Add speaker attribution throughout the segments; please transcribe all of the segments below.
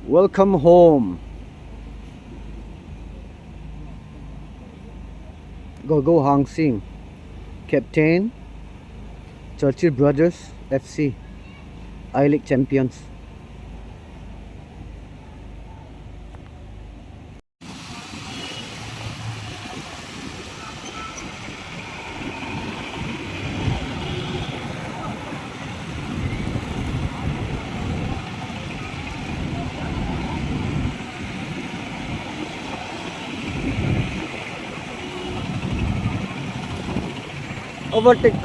Speaker 1: Welcome home. Gogou Hangsing, Captain, Churchill Brothers FC, I-League champions. Overtake.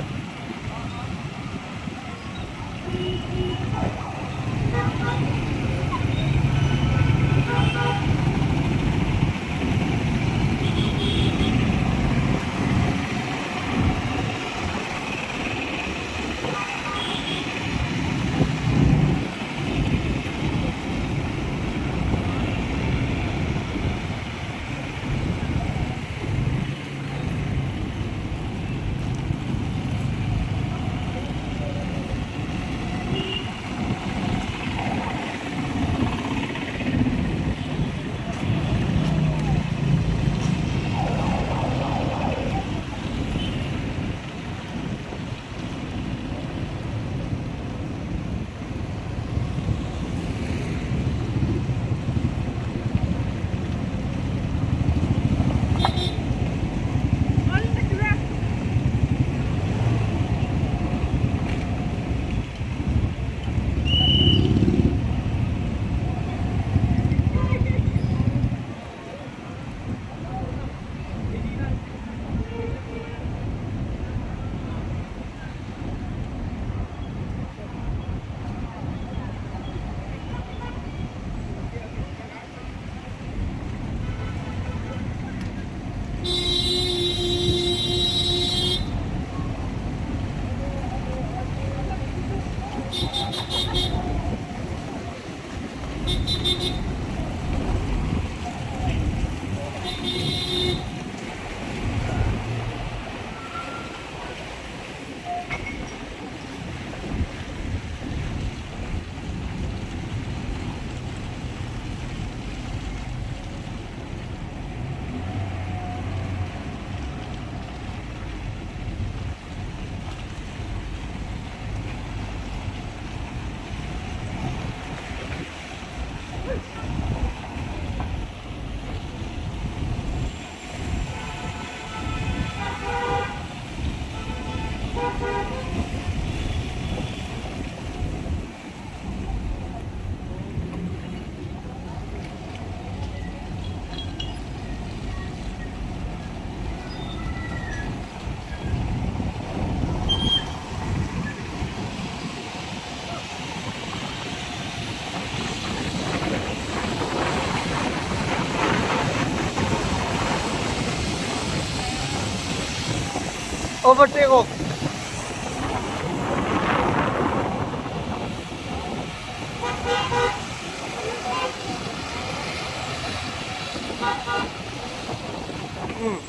Speaker 1: Overtake ko.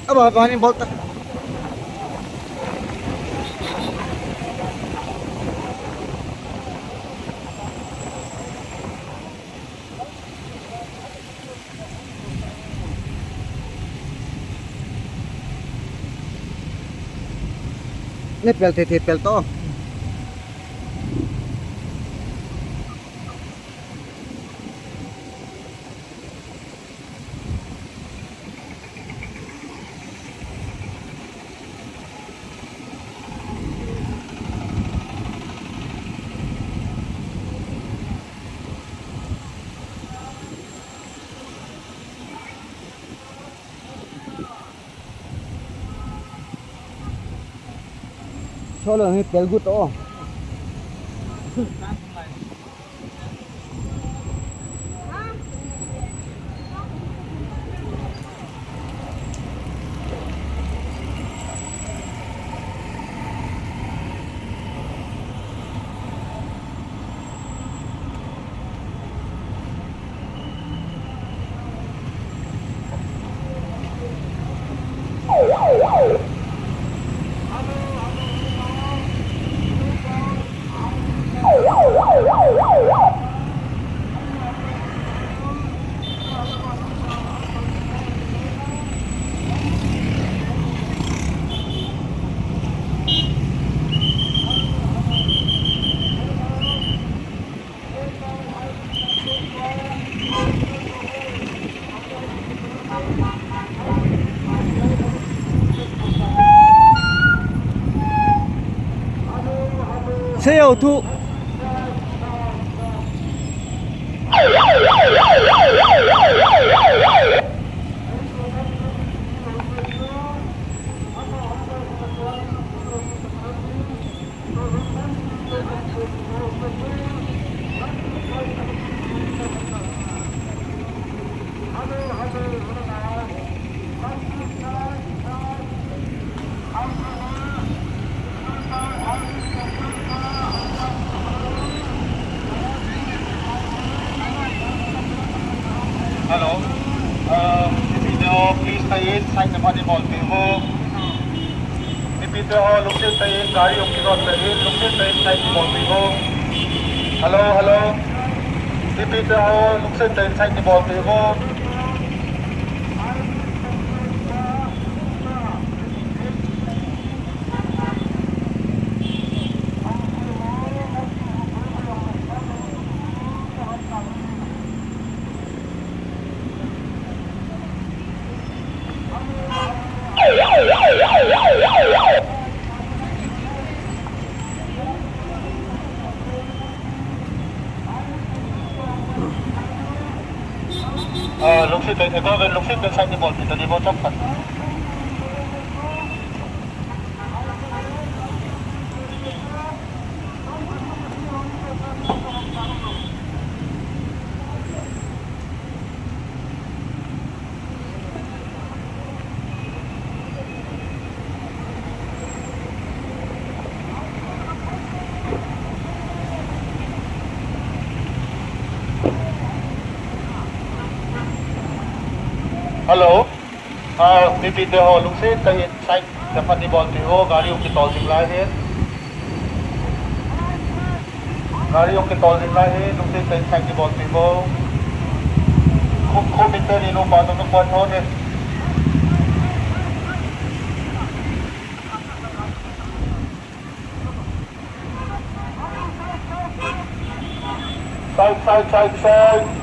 Speaker 1: Aba, paano yung volta? Nipel to. Solo nipel good to. CO2.
Speaker 2: Hello. Please stay inside the money ball table. Repeat look stay in गाड़ी उनकी road पे look stay inside the ball table. Hello, hello. Repeat look stay inside the ball table. Look sit inside the ball, the demo top. Hello. Repeat the whole look sit inside the funny ball table. गाड़ी उनकी तौल दिखला है. गाड़ी उनकी तौल दिखला है. Look sit inside the ball table. खूब इतना नीनो बातों में पहुंच हो गए. Side.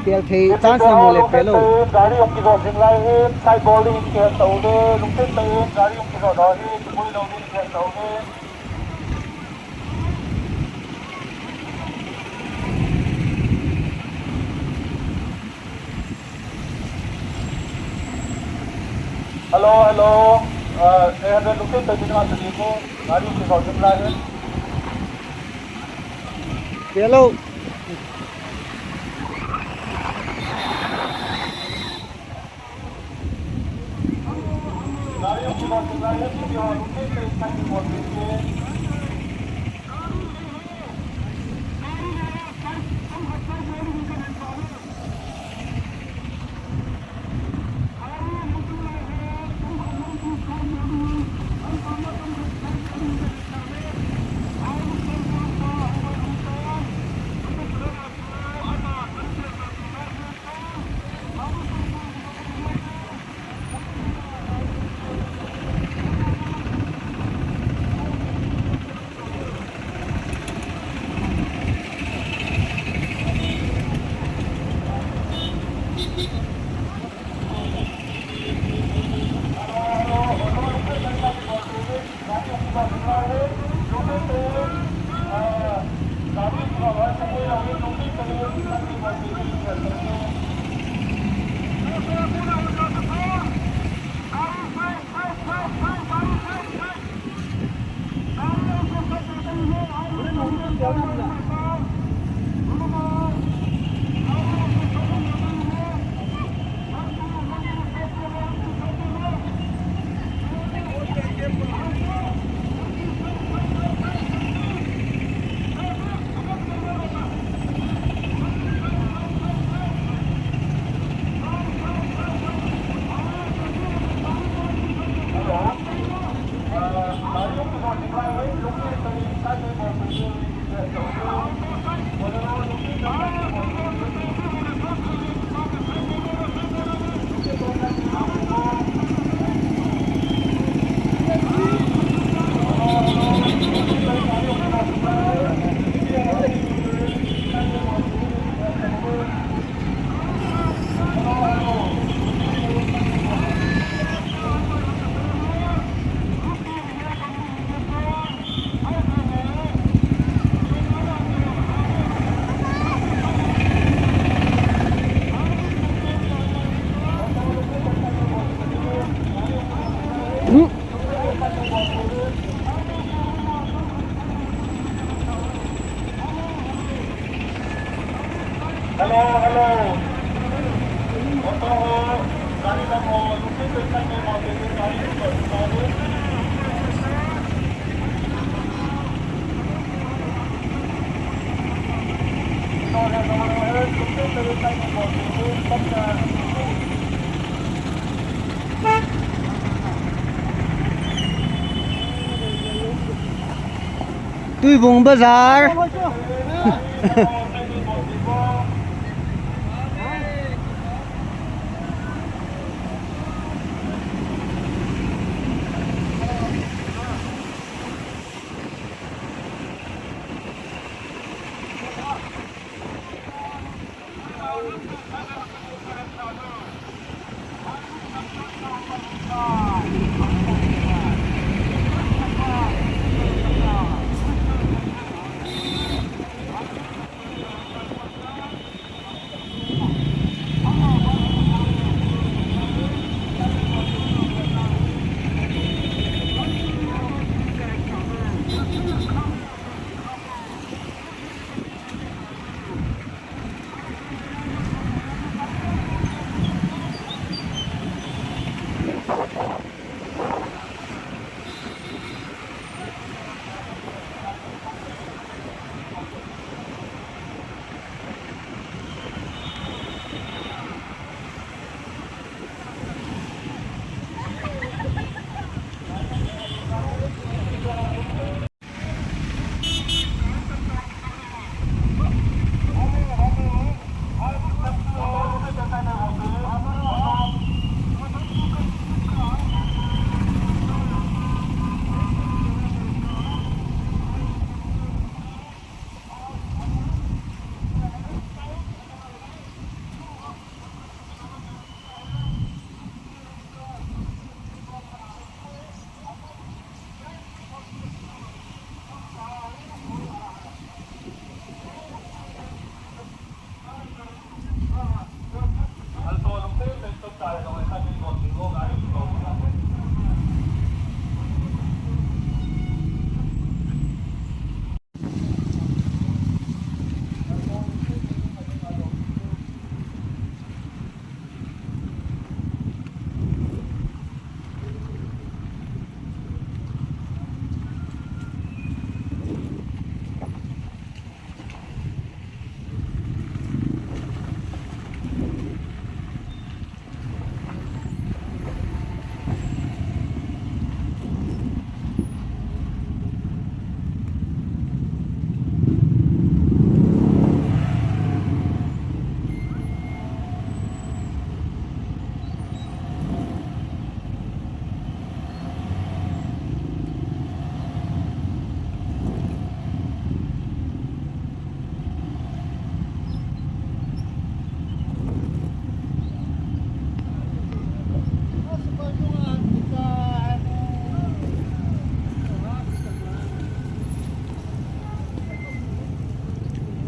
Speaker 1: Tel thì chance là một lệ pelo.
Speaker 2: गाड़ी उनकी रोड सिंगला है साइड बॉलिंग के सौदे लुकते तय गाड़ी उनकी रोड है कोई लोडिंग के सौदे हेलो ए लुकते तय दिनवा देखो गाड़ी उनकी रोड सिंगला है
Speaker 1: Pelo.
Speaker 2: Hello, hello. Auto ho, गाड़ी का हो, लुकिंग तो इतना नहीं मौके से गाड़ी को
Speaker 1: Tuy vùng bazaar.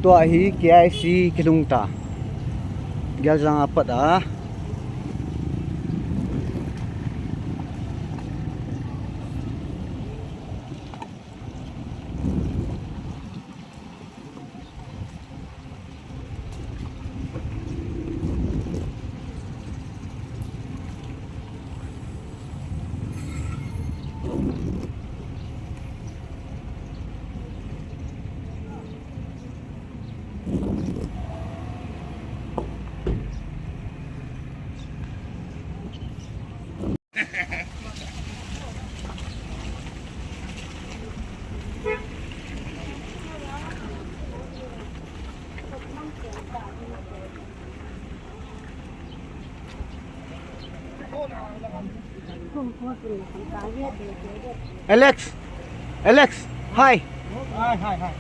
Speaker 1: Tua hi KIC kilungta gyal jang apat a Alex, Alex, hi.
Speaker 3: Hi.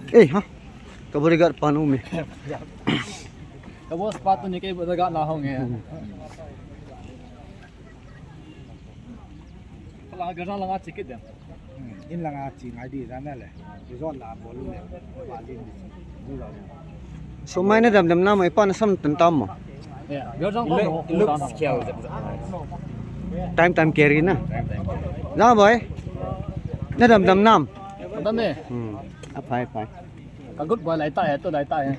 Speaker 1: Eh, ha? Kaburigat panu me.
Speaker 3: Kabo sepatu ni kayak berdekat lahong ya. Kalau gerang langat sikit ya.
Speaker 4: In lang achi ID sana le. Resort la bolu le. Balin di.
Speaker 1: So mai na dam na mai pan sam tan tam mo.
Speaker 3: Ya, gerang kau looks scale.
Speaker 1: Time carry na. Na boy. Na dam nam.
Speaker 3: Betul ni.
Speaker 1: Pai.
Speaker 3: Kagut boy lai tai tu lai tai.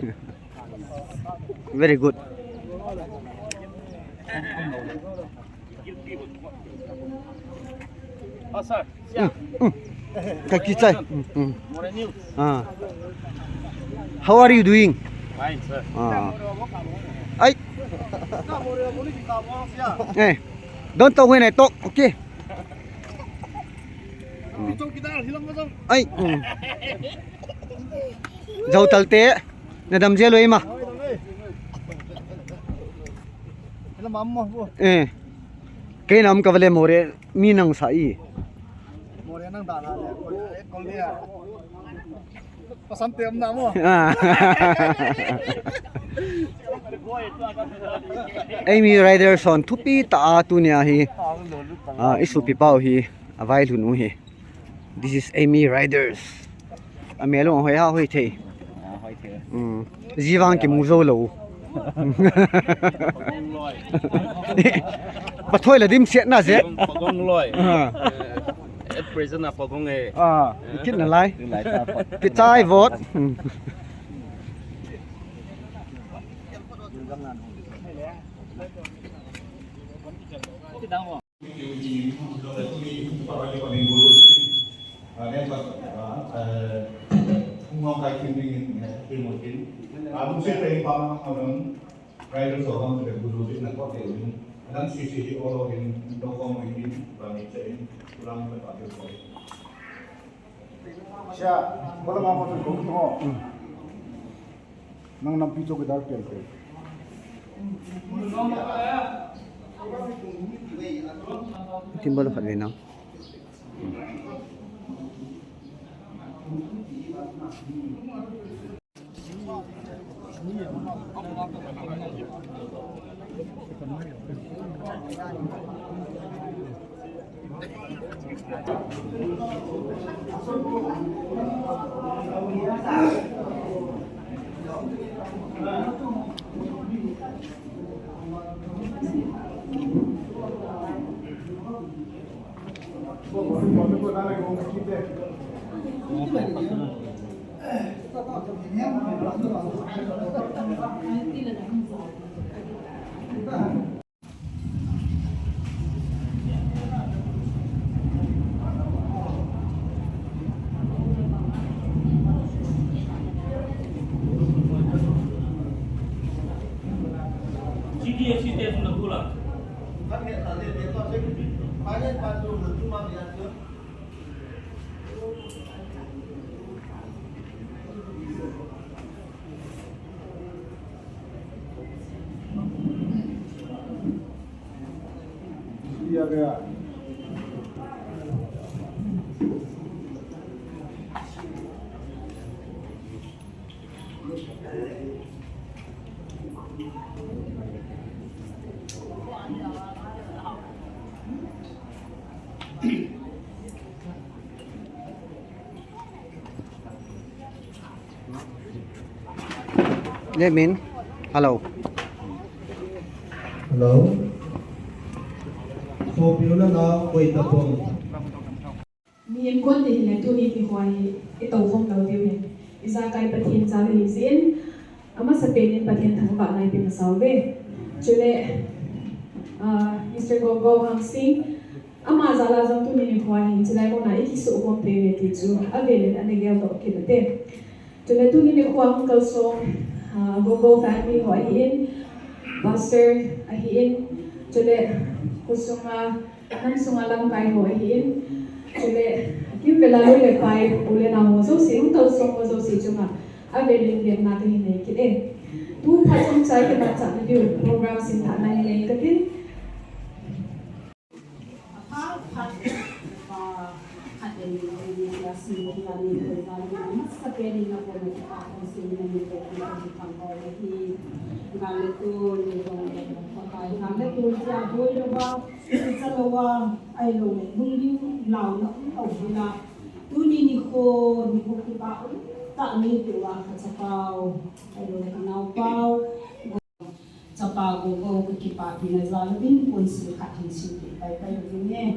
Speaker 1: Very good.
Speaker 3: Oh sir.
Speaker 1: Kaki cai.
Speaker 3: More news.
Speaker 1: How are you doing?
Speaker 3: Fine sir.
Speaker 1: Ai. Don't talk when I talk. Okay. Ai. Jauh talte. Nadam je loi ma.
Speaker 4: Ila mammo bu.
Speaker 1: Kay nam kavale more minang sai.
Speaker 4: More nang dana le. Kol dia. Pasam tem na mo.
Speaker 1: Amy riders on tupi ta tu nia hi. Isu pi pau hi avai lu nu hi. This is Amy riders. Amelo hoi ha hoi the. Jiwang ki mu zo lo. Pathoi la dim set na je.
Speaker 3: Pagong loi. At present na pagong e.
Speaker 1: Kit na lai. Pi chai vote.
Speaker 4: Nang nampi cho gedar pel pe.
Speaker 1: Timbal phat ve na.
Speaker 4: Dia gaya.
Speaker 1: Let me in. Hello.
Speaker 5: Hello. So Piola na wait na po.
Speaker 6: Miền quân thì là tôi đi hoài cái tàu không đầu tiêu này, ra cái bát thiên ra về diễn, ama sa penin bát thiên thằng bạn này bên sau về, cho nên Mr. Gogou Hangsing, ama ra là trong tôi đi hoài thì lại có này cái số không về thì chú, ở về là anh ấy giao động kia đấy, cho nên tôi đi hoài không câu số Gogou family hoài hiện, Buster hiện, cho nên cô sung năm sung làm cái hoài hiện. Cho nên khi về là lối phải ule nào một số xíu tàu sông một số xíu chung à về liên liên nào thì này cái đấy tu phải trong trái cái mặt trận điều program sinh hoạt này này cái đấy
Speaker 7: ai lâu này bung liu lao nó cũng ổn định là tu ni khô cái bao tạ ni tiểu à Tahchapa ai lâu này canal bao Tahchapa Gogou cái bao thì là do bên quân sự khát hình sự phải được nghe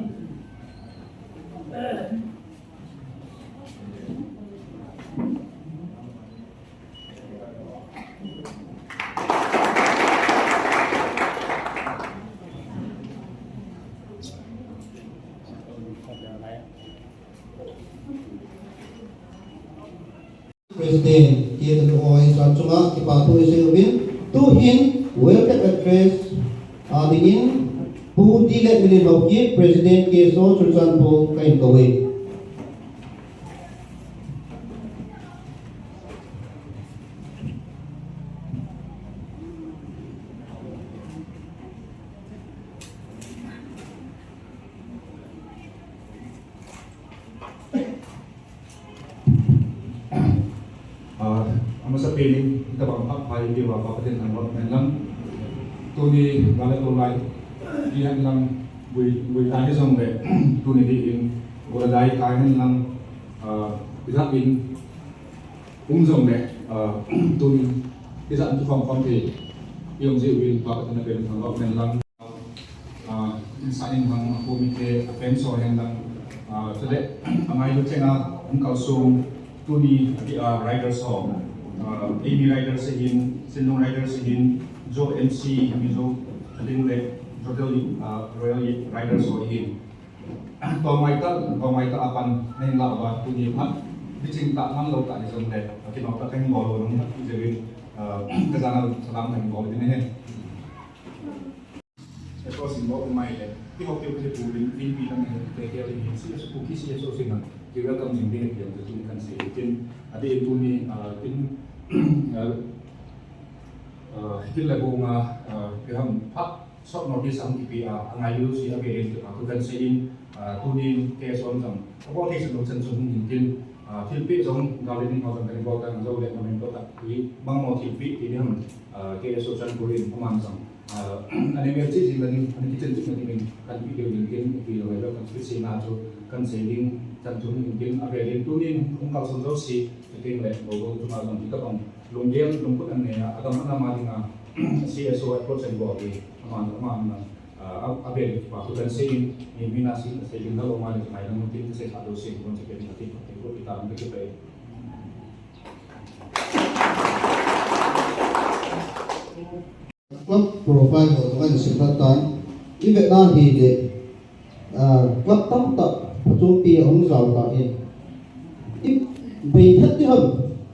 Speaker 5: President Kian Oi Sachunga Kipatu Isilvin to him welcome address dingin pu dilet milin lawki President Keso Churchan po kain kawe.
Speaker 2: Sa piling kita bangkak pai di bawah paten anggot melang tu ni balik ulai dia lang bui tanya sampai tu ni di in uladai kain lang bisa in sampai tu ni bisa untuk form thì yang si win pakai tenaga paten anggot melang insain hang komite offenso yang lang sedek angai lu cengah engkau sung tu ni rider song Amy Rider Sehin, Sindong Rider Sehin, Joe MC, Mizo, Lingle, Total Royal Rider Sehin. Tomaita apan neng lawa tunyi pat, bicing tak man lo tak disem deh. Kita nak teng bolo nong jadi kesana salam teng bolo ini he. Itu simbol umai deh. Kita waktu itu pulin film kita ni kita ini sih Kuki sih sosial. Juga kami sendiri yang terjunkan sih. Mungkin ada itu ni tin tin là gồm cái hầm pháp short notice ang KPA ang ayu si ABN tu kan sein tunin ke son jam ko ke sun chen sun tin tilpi jong galin ko jam kan ko kan zo le mamen ko ta ki bang mo tilpi ti ham ke so chan kurin paman jam ani mer chi jing lani ani chen chi ni kan video ni ken ki lo lo kan si na jo kan sein chan sun tin ABN tunin ong ka son zo si ting le logo tu ma jam ti ka bang longgel lumput ane agam nama dengan CSO approach and go away aman abel waktu dan sein minasi sein kalau mau main mungkin saya satu sein konsekuensi nanti kita ambil kita
Speaker 5: Club profile của các sinh hoạt tan in Việt Nam thì để club tâm tập trung pi ông giàu tạo hiện ít vì thất thì hầm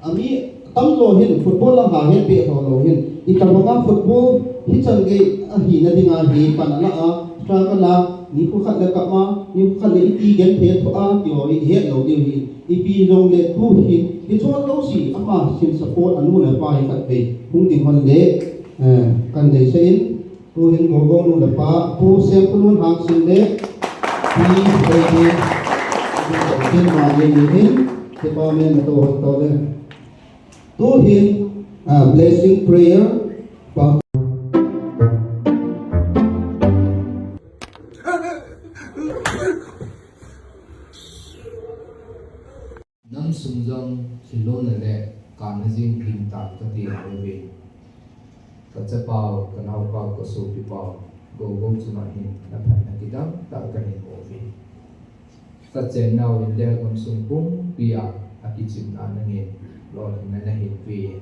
Speaker 5: ami tâm lo hin football la ha hin pe ho lo hin itamanga football hi change a hi na dinga hi panala a strakala ni ko khat la ka ma ni ko khat le ti gen the tho a ti ho hi lo di hi ipi long le tu hi ti chon lo si ama sin support anu la pa hi khat pe hung ding hon le kan dei se in tu hin Gogou nu la pa pu sem kunun hang sin le ni pe ni tin ma ye ni hin te pa men to ho to le to him blessing prayer pa
Speaker 8: Nam sungjam silona le kanajing himta kati hawe Tahchapa kanaupa kaso pipa Gogou chunahin naphat nakidam ta kanin ovi Tachen now in there gam sungpung pia akichim anangin lord nanahin pi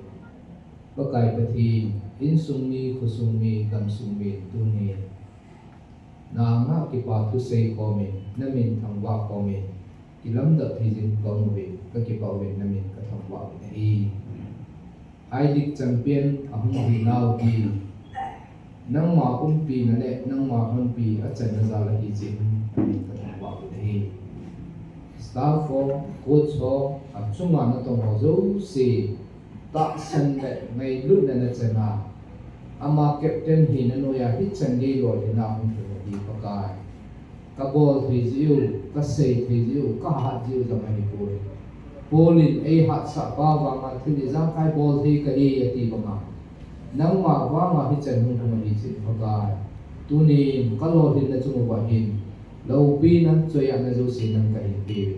Speaker 8: Bakai pati insungmi kusungmi gam sungmi tuni Na nga kipa tu say komin namin thangwa komin Ilam da thizin komuwi kakipawin namin kathangwa nahi Aidik champion ahung hinaw ki nang ma umpi na le nang ma umpi at chan na zala hijin namin kathangwa nahi Staff ho, coach ho, at chunga na tong hozo si Tahchapa le ngay lut na na chana Ama captain hinanoya hit chan di lo hina hung di pakai Kabol hiziu, kasay hiziu, kahat hiziu sa Manipur Polin ay hat sa bawa nga tinizang kay bol hi kay yati mga nang mawa nga hichan hung kumalisin pagay tunin kalohin na sumubahin laupi ng tsoya na zosin ng kahimpi